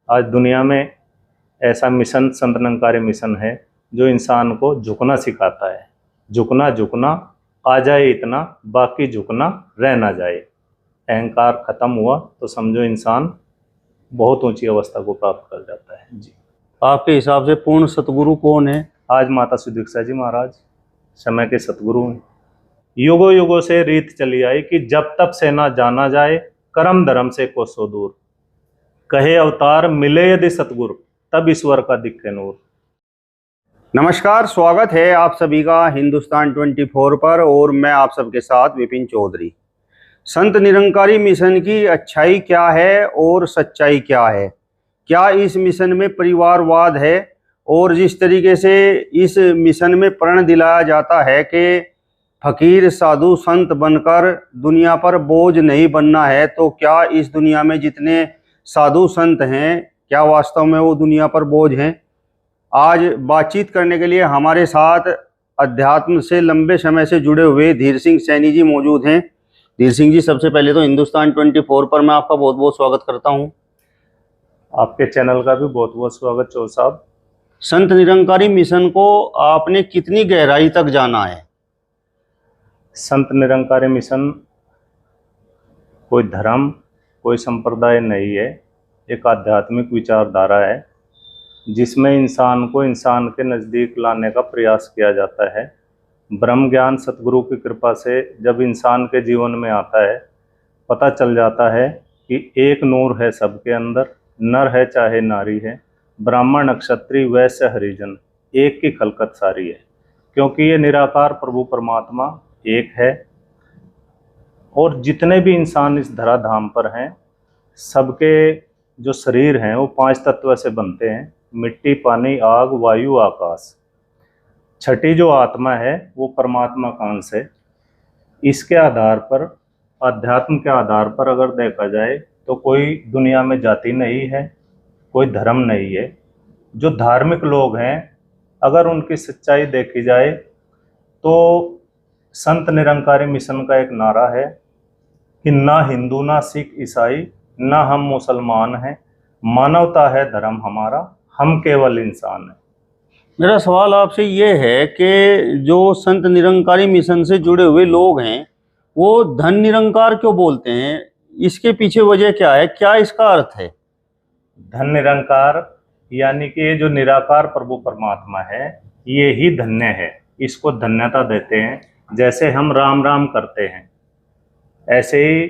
आज दुनिया में ऐसा मिशन संत निरंकारी मिशन है जो इंसान को झुकना सिखाता है। झुकना झुकना आ जाए इतना, बाकी झुकना रह ना जाए। अहंकार खत्म हुआ तो समझो इंसान बहुत ऊंची अवस्था को प्राप्त कर जाता है। जी, आपके हिसाब से पूर्ण सतगुरु कौन है? आज माता सुदीक्षा जी महाराज समय के सतगुरु हैं। युगों युगों से रीत चली आई कि जब तक से ना जाना जाए कर्म धर्म से कोसों दूर, कहे अवतार मिले यदि सतगुरु तब ईश्वर का दिखे नूर। नमस्कार, स्वागत है आप सभी का हिंदुस्तान 24 पर और मैं आप सबके साथ विपिन चौधरी। संत निरंकारी मिशन की अच्छाई क्या है और सच्चाई क्या है? क्या इस मिशन में परिवारवाद है? और जिस तरीके से इस मिशन में प्रण दिलाया जाता है कि फकीर साधु संत बनकर दुनिया पर बोझ नहीं बनना है, तो क्या इस दुनिया में जितने साधु संत हैं क्या वास्तव में वो दुनिया पर बोझ हैं? आज बातचीत करने के लिए हमारे साथ अध्यात्म से लंबे समय से जुड़े हुए धीर सिंह सैनी जी मौजूद हैं। धीर सिंह जी, सबसे पहले तो हिंदुस्तान 24 पर मैं आपका बहुत बहुत स्वागत करता हूं। आपके चैनल का भी बहुत बहुत स्वागत चौधरी साहब। संत निरंकारी मिशन को आपने कितनी गहराई तक जाना है? संत निरंकारी मिशन कोई धर्म कोई संप्रदाय नहीं है, एक आध्यात्मिक विचारधारा है जिसमें इंसान को इंसान के नज़दीक लाने का प्रयास किया जाता है। ब्रह्म ज्ञान सतगुरु की कृपा से जब इंसान के जीवन में आता है, पता चल जाता है कि एक नूर है सबके अंदर, नर है चाहे नारी है, ब्राह्मण क्षत्रिय वैश्य हरिजन, एक की खलकत सारी है। क्योंकि ये निराकार प्रभु परमात्मा एक है और जितने भी इंसान इस धराधाम पर हैं सबके जो शरीर हैं वो 5 तत्व से बनते हैं, मिट्टी पानी आग वायु आकाश। छठी जो आत्मा है वो परमात्मा का अंश है। इसके आधार पर, अध्यात्म के आधार पर अगर देखा जाए तो कोई दुनिया में जाति नहीं है, कोई धर्म नहीं है। जो धार्मिक लोग हैं अगर उनकी सच्चाई देखी जाए तो संत निरंकारी मिशन का एक नारा है कि ना हिंदू ना सिख ईसाई ना हम मुसलमान हैं, मानवता है धर्म हमारा, हम केवल इंसान हैं। मेरा सवाल आपसे ये है कि जो संत निरंकारी मिशन से जुड़े हुए लोग हैं वो धन निरंकार क्यों बोलते हैं? इसके पीछे वजह क्या है? क्या इसका अर्थ है? धन निरंकार यानी कि ये जो निराकार प्रभु परमात्मा है ये ही धन्य है, इसको धन्यता देते हैं। जैसे हम राम राम करते हैं ऐसे ही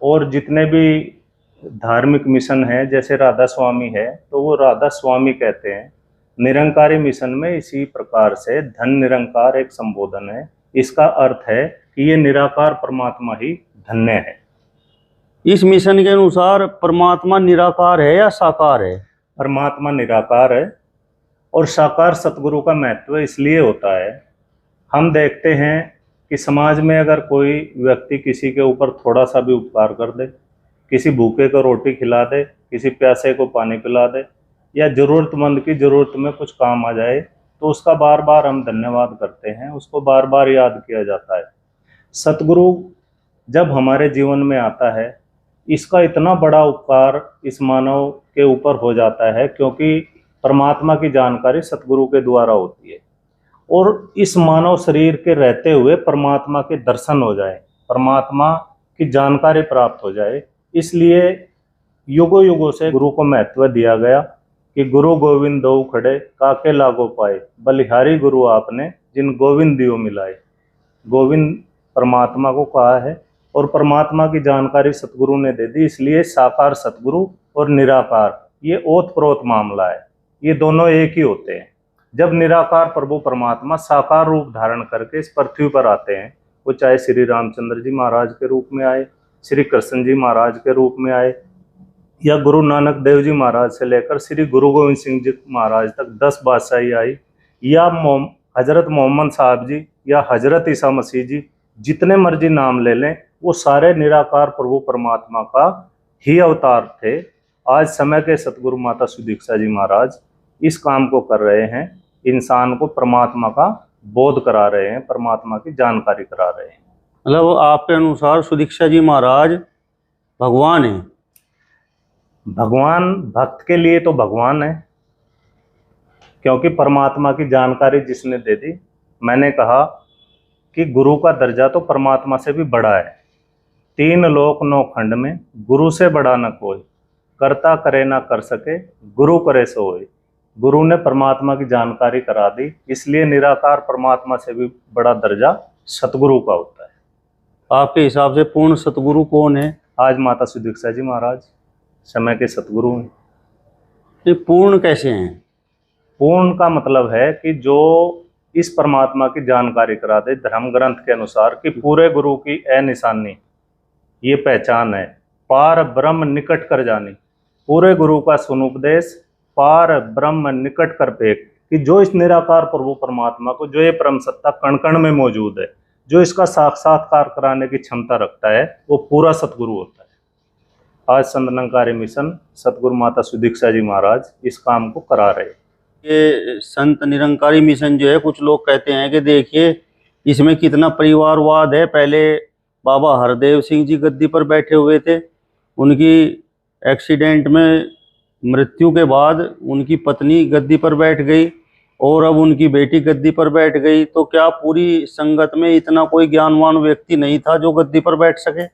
और जितने भी धार्मिक मिशन है, जैसे राधा स्वामी है तो वो राधा स्वामी कहते हैं। निरंकारी मिशन में इसी प्रकार से धन निरंकार एक संबोधन है। इसका अर्थ है कि ये निराकार परमात्मा ही धन्य है। इस मिशन के अनुसार परमात्मा निराकार है या साकार है? परमात्मा निराकार है और साकार सतगुरु का महत्व इसलिए होता है, हम देखते हैं कि समाज में अगर कोई व्यक्ति किसी के ऊपर थोड़ा सा भी उपकार कर दे, किसी भूखे को रोटी खिला दे, किसी प्यासे को पानी पिला दे या ज़रूरतमंद की ज़रूरत में कुछ काम आ जाए तो उसका बार बार हम धन्यवाद करते हैं, उसको बार बार याद किया जाता है। सतगुरु जब हमारे जीवन में आता है इसका इतना बड़ा उपकार इस मानव के ऊपर हो जाता है क्योंकि परमात्मा की जानकारी सतगुरु के द्वारा होती है और इस मानव शरीर के रहते हुए परमात्मा के दर्शन हो जाए, परमात्मा की जानकारी प्राप्त हो जाए। इसलिए युगों युगों से गुरु को महत्व दिया गया कि गुरु गोविंद दो खड़े काके लागो पाए, बलिहारी गुरु आपने जिन गोविंद दियो मिलाए। गोविंद परमात्मा को कहा है और परमात्मा की जानकारी सतगुरु ने दे दी। इसलिए साकार सतगुरु और निराकार ये ओत प्रोत मामला है, ये दोनों एक ही होते हैं। जब निराकार प्रभु परमात्मा साकार रूप धारण करके इस पृथ्वी पर आते हैं, वो चाहे श्री रामचंद्र जी महाराज के रूप में आए, श्री कृष्ण जी महाराज के रूप में आए या गुरु नानक देव जी महाराज से लेकर श्री गुरु गोविंद सिंह जी महाराज तक 10 बादशाही आई, या हजरत मोहम्मद साहब जी या हजरत ईसा मसीह जी, जितने मर्जी नाम ले लें वो सारे निराकार प्रभु परमात्मा का ही अवतार थे। आज समय के सतगुरु माता सुदीक्षा जी महाराज इस काम को कर रहे हैं, इंसान को परमात्मा का बोध करा रहे हैं, परमात्मा की जानकारी करा रहे हैं। मतलब आपके अनुसार सुदीक्षा जी महाराज भगवान हैं? भगवान भक्त के लिए तो भगवान है, क्योंकि परमात्मा की जानकारी जिसने दे दी। मैंने कहा कि गुरु का दर्जा तो परमात्मा से भी बड़ा है। तीन लोक नौ खंड में गुरु से बड़ा न कोई, करता करे ना कर सके, गुरु करे सो होय। गुरु ने परमात्मा की जानकारी करा दी, इसलिए निराकार परमात्मा से भी बड़ा दर्जा सतगुरु का होता है। आपके हिसाब से पूर्ण सतगुरु कौन है? आज माता सुदीक्षा जी महाराज समय के सतगुरु हैं। ये पूर्ण कैसे हैं? पूर्ण का मतलब है कि जो इस परमात्मा की जानकारी करा दे धर्म ग्रंथ के अनुसार कि पूरे गुरु की ए निशानी, ये पहचान है, पार ब्रह्म निकट कर जानी। पूरे गुरु का सुन उपदेश, पार ब्रह्म निकट कर पेक, कि जो इस निराकार प्रभु परमात्मा को, जो ये परम सत्ता कण कण में मौजूद है, जो इसका साक्षात्कार कराने की क्षमता रखता है, वो पूरा सतगुरु होता है। आज संत निरंकारी मिशन सतगुरु माता सुदीक्षा जी महाराज इस काम को करा रहे हैं। ये संत निरंकारी मिशन जो है, कुछ लोग कहते हैं कि देखिए इसमें कितना परिवारवाद है। पहले बाबा हरदेव सिंह जी गद्दी पर बैठे हुए थे, उनकी एक्सीडेंट में मृत्यु के बाद उनकी पत्नी गद्दी पर बैठ गई और अब उनकी बेटी गद्दी पर बैठ गई। तो क्या पूरी संगत में इतना कोई ज्ञानवान व्यक्ति नहीं था जो गद्दी पर बैठ सके?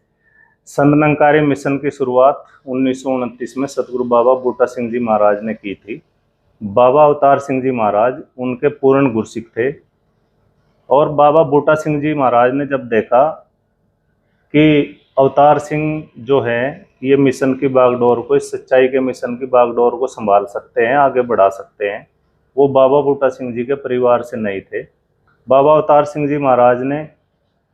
संत निरंकारी मिशन की शुरुआत 1929 में सतगुरु बाबा बूटा सिंह जी महाराज ने की थी। बाबा अवतार सिंह जी महाराज उनके पूर्ण गुरसिक थे, और बाबा बूटा सिंह जी महाराज ने जब देखा कि अवतार सिंह जो है ये मिशन की बागडोर को, इस सच्चाई के मिशन की बागडोर को संभाल सकते हैं, आगे बढ़ा सकते हैं, वो बाबा बूटा सिंह जी के परिवार से नहीं थे। बाबा अवतार सिंह जी महाराज ने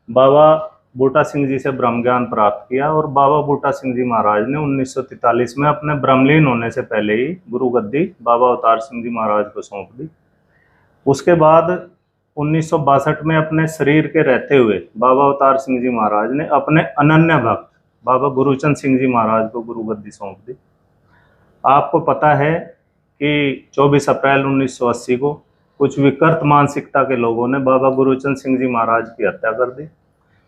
बाबा बूटा सिंह जी से ब्रह्म ज्ञान प्राप्त किया, और बाबा बूटा सिंह जी महाराज ने 1943 में अपने ब्रह्मलीन होने से पहले ही गुरु गद्दी बाबा अवतार सिंह जी महाराज को सौंप दी। उसके बाद 1962 में अपने शरीर के रहते हुए बाबा अवतार सिंह जी महाराज ने अपने अनन्य भक्त बाबा गुरुचंद सिंह जी महाराज को गुरु गद्दी सौंप दी। आपको पता है कि 24 अप्रैल 1980 को कुछ विकृत मानसिकता के लोगों ने बाबा गुरुचंद सिंह जी महाराज की हत्या कर दी।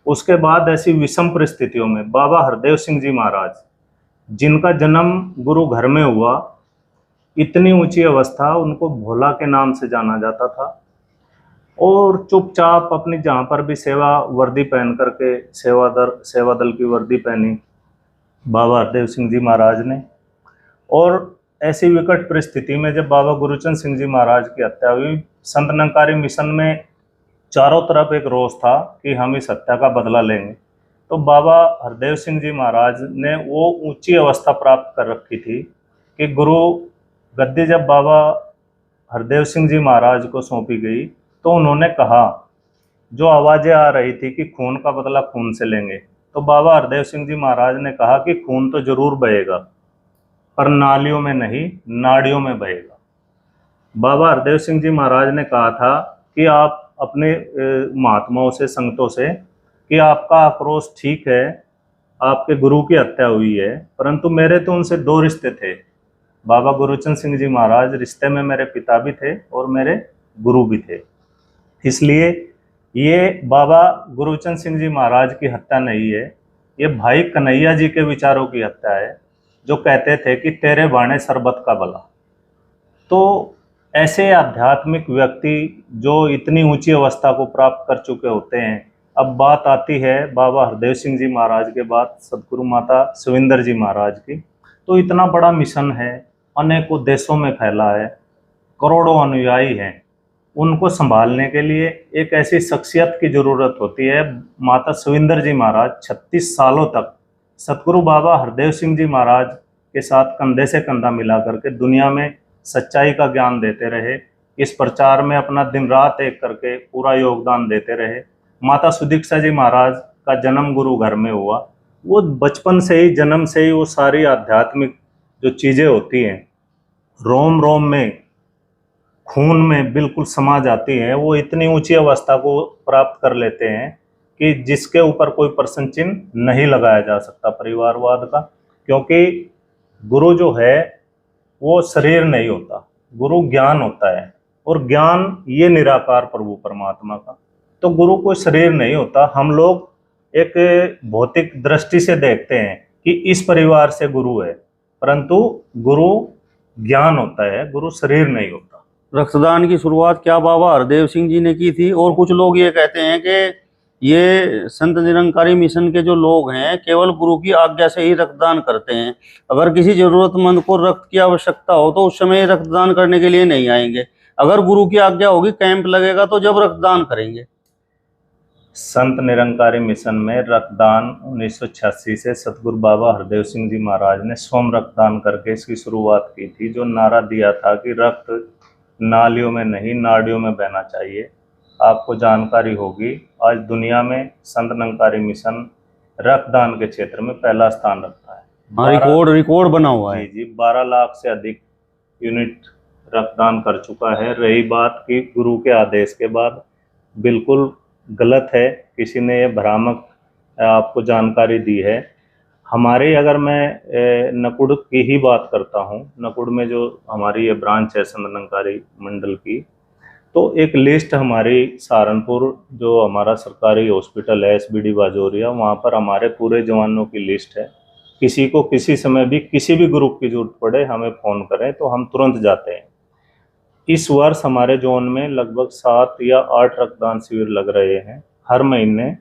उसके बाद ऐसी विषम परिस्थितियों में बाबा हरदेव सिंह जी महाराज, जिनका जन्म गुरु घर में हुआ, इतनी ऊंची अवस्था, उनको भोला के नाम से जाना जाता था, और चुपचाप अपनी जहाँ पर भी सेवा वर्दी पहन करके सेवा दल की वर्दी पहनी बाबा हरदेव सिंह जी महाराज ने। और ऐसी विकट परिस्थिति में जब बाबा गुरुचंद सिंह जी महाराज की हत्या हुई, संत निरंकारी मिशन में चारों तरफ एक रोष था कि हम इस हत्या का बदला लेंगे। तो बाबा हरदेव सिंह जी महाराज ने वो ऊंची अवस्था प्राप्त कर रखी थी कि गुरु गद्दी जब बाबा हरदेव सिंह जी महाराज को सौंपी गई, तो उन्होंने कहा, जो आवाज़ें आ रही थी कि खून का बदला खून से लेंगे, तो बाबा हरदेव सिंह जी महाराज ने कहा कि खून तो जरूर बहेगा, पर नालियों में नहीं, नाड़ियों में बहेगा। बाबा हरदेव सिंह जी महाराज ने कहा था कि आप अपने महात्माओं से, संगतों से, कि आपका आक्रोश ठीक है, आपके गुरु की हत्या हुई है, परंतु मेरे तो उनसे दो रिश्ते थे। बाबा गुरुचंद सिंह जी महाराज रिश्ते में मेरे पिता भी थे और मेरे गुरु भी थे, इसलिए ये बाबा गुरुचंद सिंह जी महाराज की हत्या नहीं है, ये भाई कन्हैया जी के विचारों की हत्या है, जो कहते थे कि तेरे बाणे सरबत का भला। तो ऐसे आध्यात्मिक व्यक्ति जो इतनी ऊंची अवस्था को प्राप्त कर चुके होते हैं। अब बात आती है बाबा हरदेव सिंह जी महाराज के बाद सतगुरु माता सुविंदर जी महाराज की। तो इतना बड़ा मिशन है, अनेकों देशों में फैला है, करोड़ों अनुयायी हैं, उनको संभालने के लिए एक ऐसी शख्सियत की ज़रूरत होती है। माता सुविंदर जी महाराज 36 सालों तक सतगुरु बाबा हरदेव सिंह जी महाराज के साथ कंधे से कंधा मिला करके दुनिया में सच्चाई का ज्ञान देते रहे, इस प्रचार में अपना दिन रात एक करके पूरा योगदान देते रहे। माता सुदीक्षा जी महाराज का जन्म गुरु घर में हुआ, वो बचपन से ही, जन्म से ही वो सारी आध्यात्मिक जो चीज़ें होती हैं रोम रोम में, खून में बिल्कुल समा जाती हैं, वो इतनी ऊंची अवस्था को प्राप्त कर लेते हैं कि जिसके ऊपर कोई प्रश्न चिन्ह नहीं लगाया जा सकता परिवारवाद का। क्योंकि गुरु जो है वो शरीर नहीं होता, गुरु ज्ञान होता है, और ज्ञान ये निराकार प्रभु परमात्मा का। तो गुरु कोई शरीर नहीं होता। हम लोग एक भौतिक दृष्टि से देखते हैं कि इस परिवार से गुरु है, परंतु गुरु ज्ञान होता है, गुरु शरीर नहीं होता। रक्तदान की शुरुआत क्या बाबा हरदेव सिंह जी ने की थी? और कुछ लोग ये कहते हैं कि ये संत निरंकारी मिशन के जो लोग हैं केवल गुरु की आज्ञा से ही रक्तदान करते हैं। अगर किसी जरूरतमंद को रक्त की आवश्यकता हो तो उस समय रक्तदान करने के लिए नहीं आएंगे। अगर गुरु की आज्ञा होगी, कैंप लगेगा तो जब रक्तदान करेंगे। संत निरंकारी मिशन में रक्तदान 1986 से सतगुरु बाबा हरदेव सिंह जी महाराज ने स्वयं रक्तदान करके इसकी शुरुआत की थी। जो नारा दिया था कि रक्त नालियों में नहीं नाड़ियों में बहना चाहिए। आपको जानकारी होगी, आज दुनिया में संत निरंकारी मिशन रक्तदान के क्षेत्र में पहला स्थान रखता है। रिकॉर्ड बना हुआ है। जी 12 लाख से अधिक यूनिट रक्तदान कर चुका है। रही बात कि गुरु के आदेश के बाद, बिल्कुल गलत है, किसी ने ये भ्रामक आपको जानकारी दी है। हमारे, अगर मैं नकुड़ की ही बात करता हूँ, नकुड़ में जो हमारी ये ब्रांच है संत निरंकारी मंडल की, तो एक लिस्ट हमारी सहारनपुर जो हमारा सरकारी हॉस्पिटल है SBD बाजोरिया, वहाँ पर हमारे पूरे जवानों की लिस्ट है। किसी को किसी समय भी किसी भी ग्रुप की जरूरत पड़े हमें फ़ोन करें तो हम तुरंत जाते हैं। इस वर्ष हमारे जोन में लगभग 7 या 8 रक्तदान शिविर लग रहे हैं। हर महीने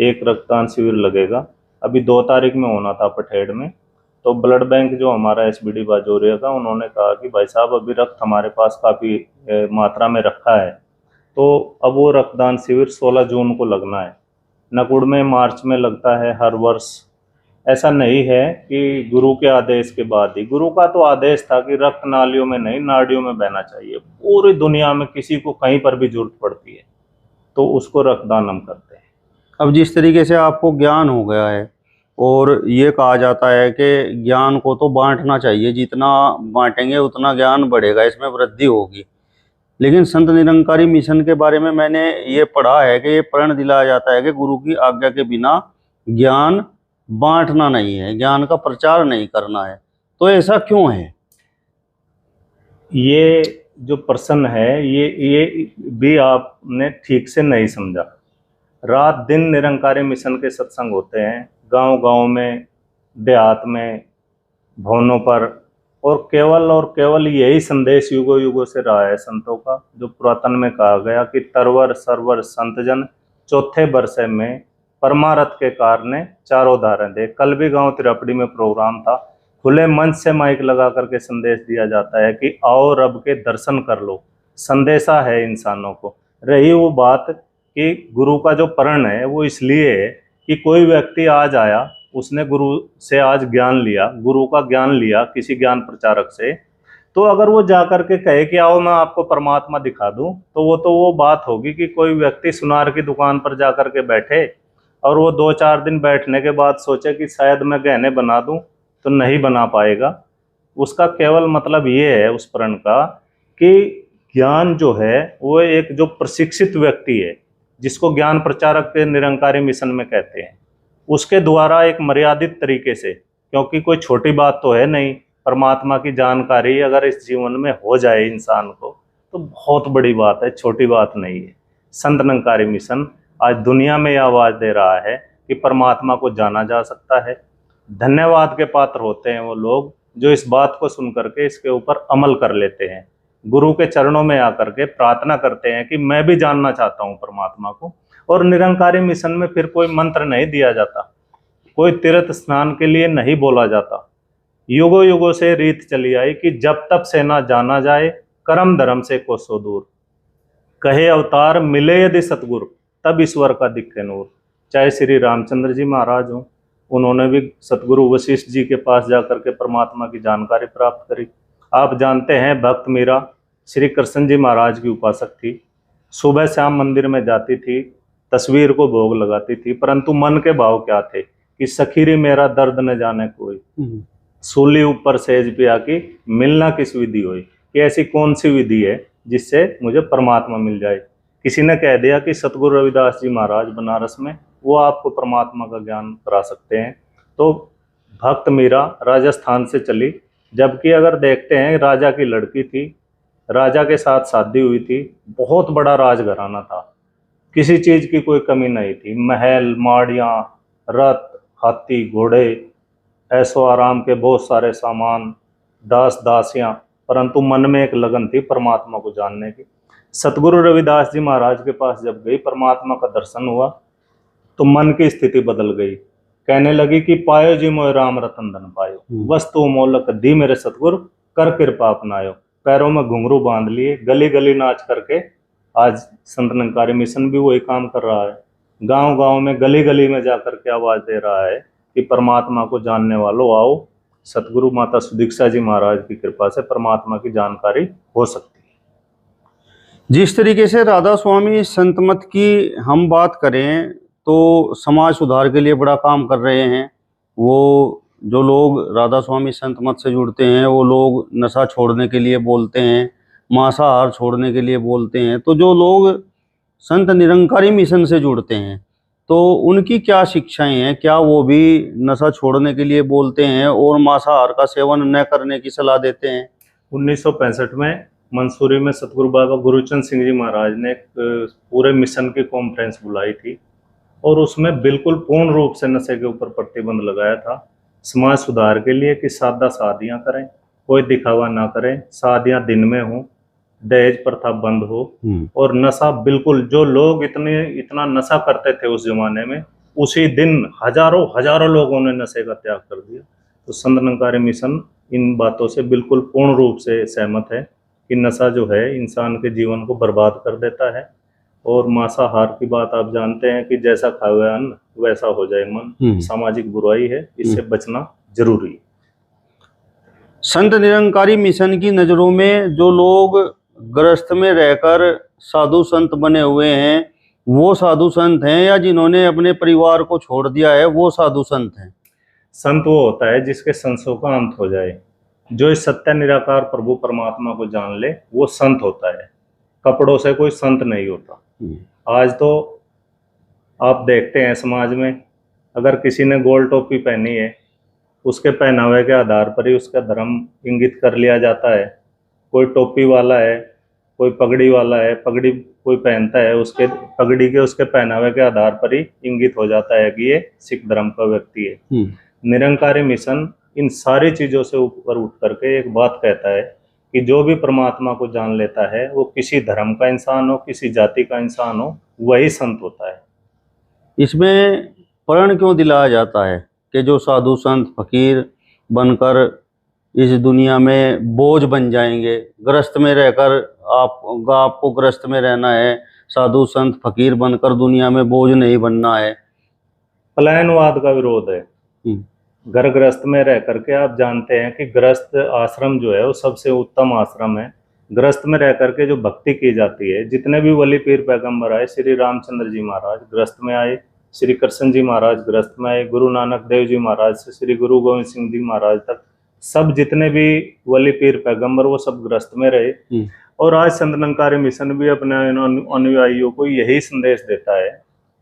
एक रक्तदान शिविर लगेगा। अभी 2 तारीख में होना था पठेड़ में। तो ब्लड बैंक जो हमारा SBD बाजोरिया का, उन्होंने कहा कि भाई साहब अभी रक्त हमारे पास काफ़ी मात्रा में रखा है, तो अब वो रक्तदान शिविर 16 जून को लगना है। नकुड़ में मार्च में लगता है हर वर्ष। ऐसा नहीं है कि गुरु के आदेश के बाद ही, गुरु का तो आदेश था कि रक्त नालियों में नहीं नाड़ियों में बहना चाहिए। पूरी दुनिया में किसी को कहीं पर भी जरूरत पड़ती है तो उसको रक्तदान हम करते हैं। अब जिस तरीके से आपको ज्ञान हो गया है, और ये कहा जाता है कि ज्ञान को तो बांटना चाहिए, जितना बांटेंगे उतना ज्ञान बढ़ेगा, इसमें वृद्धि होगी। लेकिन संत निरंकारी मिशन के बारे में मैंने ये पढ़ा है कि ये प्रण दिलाया जाता है कि गुरु की आज्ञा के बिना ज्ञान बांटना नहीं है, ज्ञान का प्रचार नहीं करना है। तो ऐसा क्यों है? ये जो प्रश्न है ये भी आपने ठीक से नहीं समझा। रात दिन निरंकारी मिशन के सत्संग होते हैं, गांव-गांव में, देहात में, भवनों पर, और केवल यही संदेश युगों युगों से रहा है संतों का। जो पुरातन में कहा गया कि तरवर सरवर संतजन चौथे बरसे में परमारथ के कारण चारों धारें दे। कल भी गांव तिरपड़ी में प्रोग्राम था, खुले मंच से माइक लगा करके संदेश दिया जाता है कि आओ रब के दर्शन कर लो। संदेशा है इंसानों को। रही वो बात कि गुरु का जो प्रण है वो इसलिए है कि कोई व्यक्ति आज आया, उसने गुरु से आज ज्ञान लिया, गुरु का ज्ञान लिया किसी ज्ञान प्रचारक से, तो अगर वो जाकर के कहे कि आओ मैं आपको परमात्मा दिखा दूं, तो वो बात होगी कि कोई व्यक्ति सुनार की दुकान पर जाकर के बैठे और वो 2-4 दिन बैठने के बाद सोचे कि शायद मैं गहने बना दूं, तो नहीं बना पाएगा। उसका केवल मतलब ये है उस प्रण का कि ज्ञान जो है वो एक जो प्रशिक्षित व्यक्ति है, जिसको ज्ञान प्रचारक के निरंकारी मिशन में कहते हैं, उसके द्वारा एक मर्यादित तरीके से, क्योंकि कोई छोटी बात तो है नहीं, परमात्मा की जानकारी अगर इस जीवन में हो जाए इंसान को तो बहुत बड़ी बात है, छोटी बात नहीं है। संत निरंकारी मिशन आज दुनिया में यह आवाज़ दे रहा है कि परमात्मा को जाना जा सकता है। धन्यवाद के पात्र होते हैं वो लोग जो इस बात को सुन करके इसके ऊपर अमल कर लेते हैं, गुरु के चरणों में आकर के प्रार्थना करते हैं कि मैं भी जानना चाहता हूँ परमात्मा को। और निरंकारी मिशन में फिर कोई मंत्र नहीं दिया जाता, कोई तीर्थ स्नान के लिए नहीं बोला जाता। युगों युगों से रीत चली आई कि जब तक से ना जाना जाए कर्म धर्म से कोसों दूर, कहे अवतार मिले यदि सतगुरु तब ईश्वर का दिखे नूर। चाहे श्री रामचंद्र जी महाराज हों, उन्होंने भी सतगुरु वशिष्ठ जी के पास जाकर के परमात्मा की जानकारी प्राप्त करी। आप जानते हैं भक्त मीरा श्री कृष्ण जी महाराज की उपासक थी, सुबह शाम मंदिर में जाती थी, तस्वीर को भोग लगाती थी, परंतु मन के भाव क्या थे कि सखीरी मेरा दर्द न जाने कोई, सूली ऊपर सेज पे आकी मिलना किस विधि होई, कि ऐसी कौन सी विधि है जिससे मुझे परमात्मा मिल जाए। किसी ने कह दिया कि सतगुरु रविदास जी महाराज बनारस में वो आपको परमात्मा का ज्ञान करा सकते हैं। तो भक्त मीरा राजस्थान से चली, जबकि अगर देखते हैं राजा की लड़की थी, राजा के साथ शादी हुई थी, बहुत बड़ा राजघराना था, किसी चीज़ की कोई कमी नहीं थी, महल माड़ियाँ रथ हाथी घोड़े ऐशो आराम के बहुत सारे सामान, दास दासियां, परंतु मन में एक लगन थी परमात्मा को जानने की। सतगुरु रविदास जी महाराज के पास जब गई, परमात्मा का दर्शन हुआ तो मन की स्थिति बदल गई। कहने लगी कि पायो जी मोय राम रतन धन पायो, वस्तु मोलक दी मेरे सतगुरु, कर कृपा अपनायो। पैरों में घुंघरू बांध लिए, गली गली नाच करके आज संत निरंकारी मिशन भी वही काम कर रहा है। गांव गांव में, गली गली में जाकर के आवाज दे रहा है कि परमात्मा को जानने वालों आओ, सतगुरु माता सुदीक्षा जी महाराज की कृपा से परमात्मा की जानकारी हो सकती है। जिस तरीके से राधा स्वामी संत मत की हम बात करें तो समाज सुधार के लिए बड़ा काम कर रहे हैं। वो जो लोग राधा स्वामी संत मत से जुड़ते हैं वो लोग नशा छोड़ने के लिए बोलते हैं, मांसाहार छोड़ने के लिए बोलते हैं। तो जो लोग संत निरंकारी मिशन से जुड़ते हैं तो उनकी क्या शिक्षाएं हैं? क्या वो भी नशा छोड़ने के लिए बोलते हैं और मांसाहार का सेवन न करने की सलाह देते हैं? 1965 में मंसूरी में सतगुरु बाबा गुरुचंद सिंह जी महाराज ने एक पूरे मिशन की कॉन्फ्रेंस बुलाई थी और उसमें बिल्कुल पूर्ण रूप से नशे के ऊपर प्रतिबंध लगाया था, समाज सुधार के लिए कि सादा शादियां करें, कोई दिखावा ना करें, शादियां दिन में हो, दहेज प्रथा बंद हो और नशा बिल्कुल, जो लोग इतना नशा करते थे उस जमाने में, उसी दिन हजारों लोगों ने नशे का त्याग कर दिया। तो संत निरंकारी मिशन इन बातों से बिल्कुल पूर्ण रूप से सहमत है कि नशा जो है इंसान के जीवन को बर्बाद कर देता है। और मांसाहार की बात आप जानते हैं कि जैसा खावे अन्न वैसा हो जाए मन, सामाजिक बुराई है, इससे बचना जरूरी है। संत निरंकारी मिशन की नज़रों में जो लोग गृहस्थ में रहकर साधु संत बने हुए हैं वो साधु संत हैं, या जिन्होंने अपने परिवार को छोड़ दिया है वो साधु संत हैं? संत वो होता है जिसके संशयों का अंत हो जाए, जो इस सत्य निराकार प्रभु परमात्मा को जान ले, वो संत होता है। कपड़ों से कोई संत नहीं होता। आज तो आप देखते हैं समाज में, अगर किसी ने गोल टोपी पहनी है, उसके पहनावे के आधार पर ही उसका धर्म इंगित कर लिया जाता है। कोई टोपी वाला है, कोई पगड़ी वाला है, पगड़ी कोई पहनता है, उसके पगड़ी के उसके पहनावे के आधार पर ही इंगित हो जाता है कि ये सिख धर्म का व्यक्ति है। निरंकारी मिशन इन सारी चीजों से ऊपर उठ करके एक बात कहता है कि जो भी परमात्मा को जान लेता है, वो किसी धर्म का इंसान हो, किसी जाति का इंसान हो, वही संत होता है। इसमें प्रण क्यों दिलाया जाता है कि जो साधु संत फकीर बनकर इस दुनिया में बोझ बन जाएंगे? गृहस्थ में रहकर आपको गृहस्थ में रहना है, साधु संत फकीर बनकर दुनिया में बोझ नहीं बनना है। पलायनवाद का विरोध है। घर गृहस्थ में रह करके आप जानते हैं कि गृहस्थ आश्रम जो है वो सबसे उत्तम आश्रम है। गृहस्थ में रह करके जो भक्ति की जाती है, जितने भी वली पीर पैगंबर आए, श्री रामचंद्र जी महाराज गृहस्थ में आए, श्री कृष्ण जी महाराज गृहस्थ में आए, गुरु नानक देव जी महाराज से श्री गुरु गोविंद सिंह जी महाराज तक, सब जितने भी वली पीर पैगंबर वो सब गृहस्थ में रहे। और आज संत निरंकारी मिशन भी अपने अनुयायियों को यही संदेश देता है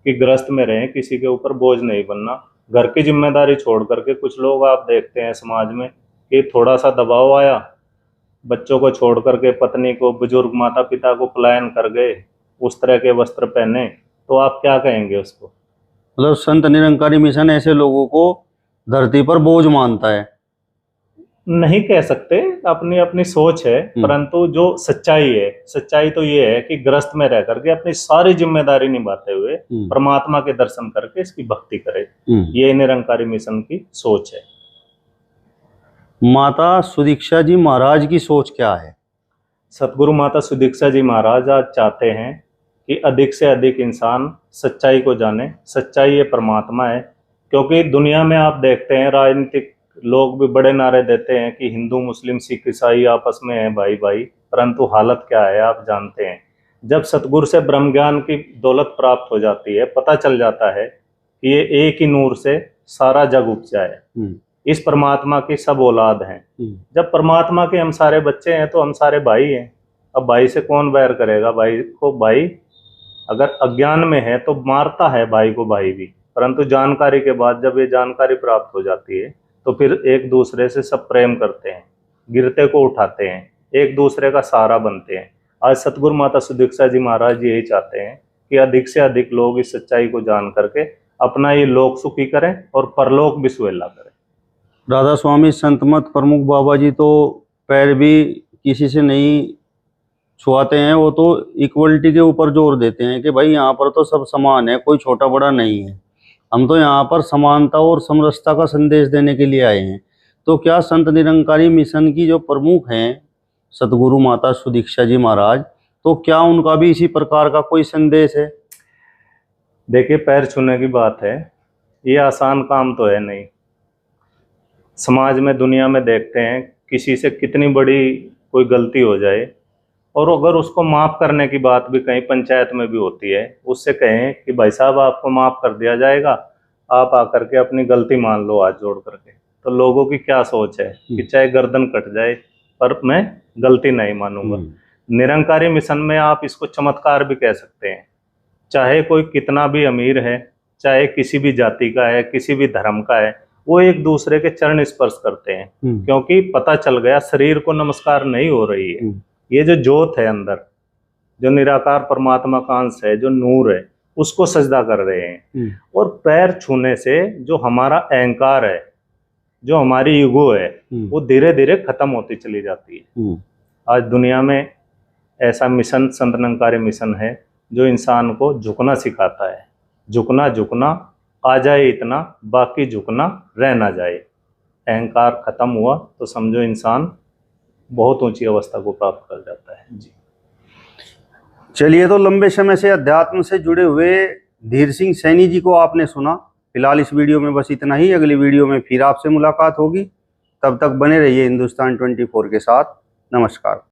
कि गृहस्थ में रहें, किसी के ऊपर बोझ नहीं बनना। घर की जिम्मेदारी छोड़ करके कुछ लोग आप देखते हैं समाज में कि थोड़ा सा दबाव आया, बच्चों को छोड़ करके पत्नी को, बुजुर्ग माता पिता को पलायन कर गए, उस तरह के वस्त्र पहने, तो आप क्या कहेंगे उसको? मतलब संत निरंकारी मिशन ऐसे लोगों को धरती पर बोझ मानता है? नहीं कह सकते, अपनी अपनी सोच है, परंतु जो सच्चाई है, सच्चाई तो ये है कि गृहस्थ में रह करके अपनी सारी जिम्मेदारी निभाते हुए परमात्मा के दर्शन करके इसकी भक्ति करे। ये निरंकारी मिशन की सोच है। माता सुदीक्षा जी महाराज की सोच क्या है? सतगुरु माता सुदीक्षा जी महाराज आज चाहते हैं कि अधिक से अधिक इंसान सच्चाई को जाने। सच्चाई ये परमात्मा है, क्योंकि दुनिया में आप देखते हैं राजनीतिक लोग भी बड़े नारे देते हैं कि हिंदू मुस्लिम सिख ईसाई आपस में है भाई भाई, परंतु हालत क्या है आप जानते हैं। जब सतगुरु से ब्रह्म ज्ञान की दौलत प्राप्त हो जाती है, पता चल जाता है कि ये एक ही नूर से सारा जग उपजा है, इस परमात्मा की सब औलाद हैं। जब परमात्मा के हम सारे बच्चे हैं तो हम सारे भाई हैं। अब भाई से कौन बैर करेगा? भाई को भाई अगर अज्ञान में है तो मारता है भाई को भाई भी, परंतु जानकारी के बाद जब ये जानकारी प्राप्त हो जाती है तो फिर एक दूसरे से सब प्रेम करते हैं, गिरते को उठाते हैं, एक दूसरे का सहारा बनते हैं। आज सतगुरु माता सुदीक्षा जी महाराज यही चाहते हैं कि अधिक से अधिक लोग इस सच्चाई को जान करके अपना ये लोक सुखी करें और परलोक भी सुहेला करें। राधा स्वामी संत मत प्रमुख बाबा जी तो पैर भी किसी से नहीं छुआते हैं, वो तो इक्वलिटी के ऊपर जोर देते हैं कि भाई यहाँ पर तो सब समान है, कोई छोटा बड़ा नहीं है। हम तो यहाँ पर समानता और समरसता का संदेश देने के लिए आए हैं। तो क्या संत निरंकारी मिशन की जो प्रमुख हैं सतगुरु माता सुदीक्षा जी महाराज, तो क्या उनका भी इसी प्रकार का कोई संदेश है? देखिए, पैर छूने की बात है, ये आसान काम तो है नहीं। समाज में, दुनिया में देखते हैं किसी से कितनी बड़ी कोई गलती हो जाए और अगर उसको माफ़ करने की बात भी कहीं पंचायत में भी होती है, उससे कहें कि भाई साहब आपको माफ़ कर दिया जाएगा, आप आकर के अपनी गलती मान लो हाथ जोड़ करके, तो लोगों की क्या सोच है कि चाहे गर्दन कट जाए पर मैं गलती नहीं मानूंगा। निरंकारी मिशन में आप इसको चमत्कार भी कह सकते हैं। चाहे कोई कितना भी अमीर है, चाहे किसी भी जाति का है, किसी भी धर्म का है, वो एक दूसरे के चरण स्पर्श करते हैं, क्योंकि पता चल गया शरीर को नमस्कार नहीं हो रही है। ये जो ज्योत है अंदर, जो निराकार परमात्मा का अंश है, जो नूर है, उसको सजदा कर रहे हैं। और पैर छूने से जो हमारा अहंकार है, जो हमारी ईगो है, वो धीरे धीरे खत्म होती चली जाती है। आज दुनिया में ऐसा मिशन संत निरंकारी मिशन है जो इंसान को झुकना सिखाता है। झुकना झुकना आ जाए इतना, बाकी झुकना रह ना जाए। अहंकार खत्म हुआ तो समझो इंसान बहुत ऊंची अवस्था को प्राप्त कर जाता है। जी चलिए, तो लंबे समय से अध्यात्म से जुड़े हुए धीर सिंह सैनी जी को आपने सुना। फिलहाल इस वीडियो में बस इतना ही। अगली वीडियो में फिर आपसे मुलाकात होगी। तब तक बने रहिए हिंदुस्तान 24 के साथ। नमस्कार।